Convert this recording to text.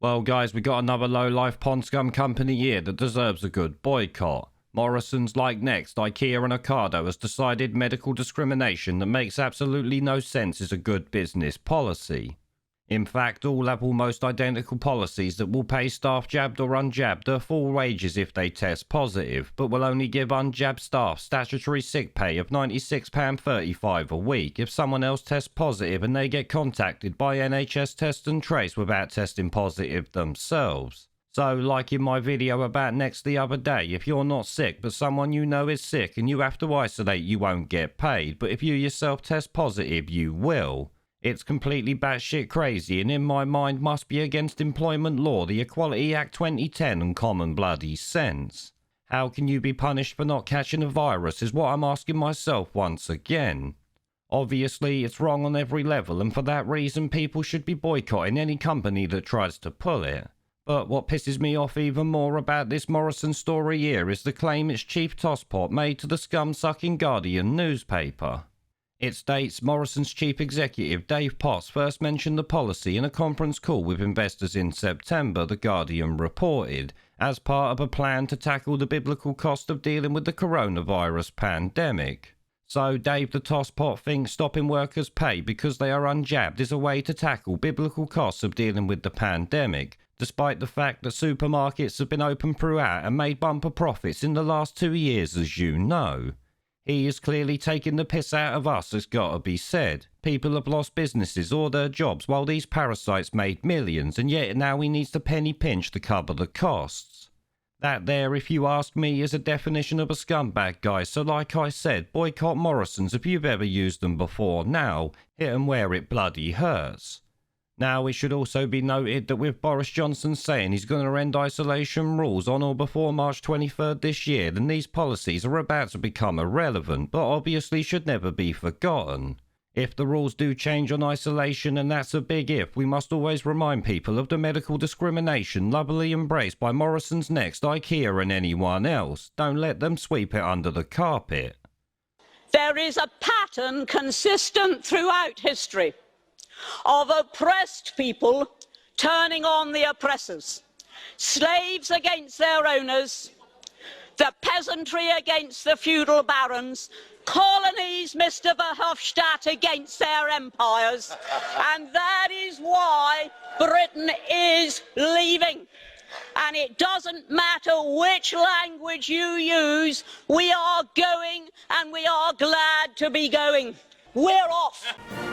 Well, guys, we got another low-life pond scum company here that deserves a good boycott. Morrisons, like Next, Ikea and Ocado has decided medical discrimination that makes absolutely no sense is a good business policy. In fact, all have almost identical policies that will pay staff jabbed or unjabbed their full wages if they test positive, but will only give unjabbed staff statutory sick pay of £96.35 a week if someone else tests positive and they get contacted by NHS Test and Trace without testing positive themselves. So, like in my video about Next the other day, if you're not sick but someone you know is sick and you have to isolate, you won't get paid, but if you yourself test positive, you will. It's completely batshit crazy and in my mind must be against employment law, the Equality Act 2010 and common bloody sense. How can you be punished for not catching a virus is what I'm asking myself once again. Obviously, it's wrong on every level and for that reason people should be boycotting any company that tries to pull it. But what pisses me off even more about this Morrison story here is the claim its chief tosspot made to the scum-sucking Guardian newspaper. It states Morrison's chief executive Dave Potts first mentioned the policy in a conference call with investors in September, the Guardian reported, as part of a plan to tackle the biblical cost of dealing with the coronavirus pandemic. So Dave the tosspot thinks stopping workers' pay because they are unjabbed is a way to tackle biblical costs of dealing with the pandemic, despite the fact that supermarkets have been open throughout and made bumper profits in the last 2 years, as you know. He is clearly taking the piss out of us, it's gotta be said. People have lost businesses or their jobs while these parasites made millions, and yet now he needs to penny pinch to cover the costs. That there, if you ask me, is a definition of a scumbag, guys, so like I said, boycott Morrisons if you've ever used them before. Now, hit 'em where it bloody hurts. Now, it should also be noted that with Boris Johnson saying he's going to end isolation rules on or before March 23rd this year, then these policies are about to become irrelevant, but obviously should never be forgotten. If the rules do change on isolation, and that's a big if, we must always remind people of the medical discrimination lovingly embraced by Morrisons, Next, Ikea and anyone else. Don't let them sweep it under the carpet. There is a pattern consistent throughout history of oppressed people turning on the oppressors, slaves against their owners, the peasantry against the feudal barons, colonies, Mr. Verhofstadt, against their empires, and that is why Britain is leaving. And it doesn't matter which language you use, we are going and we are glad to be going. We're off.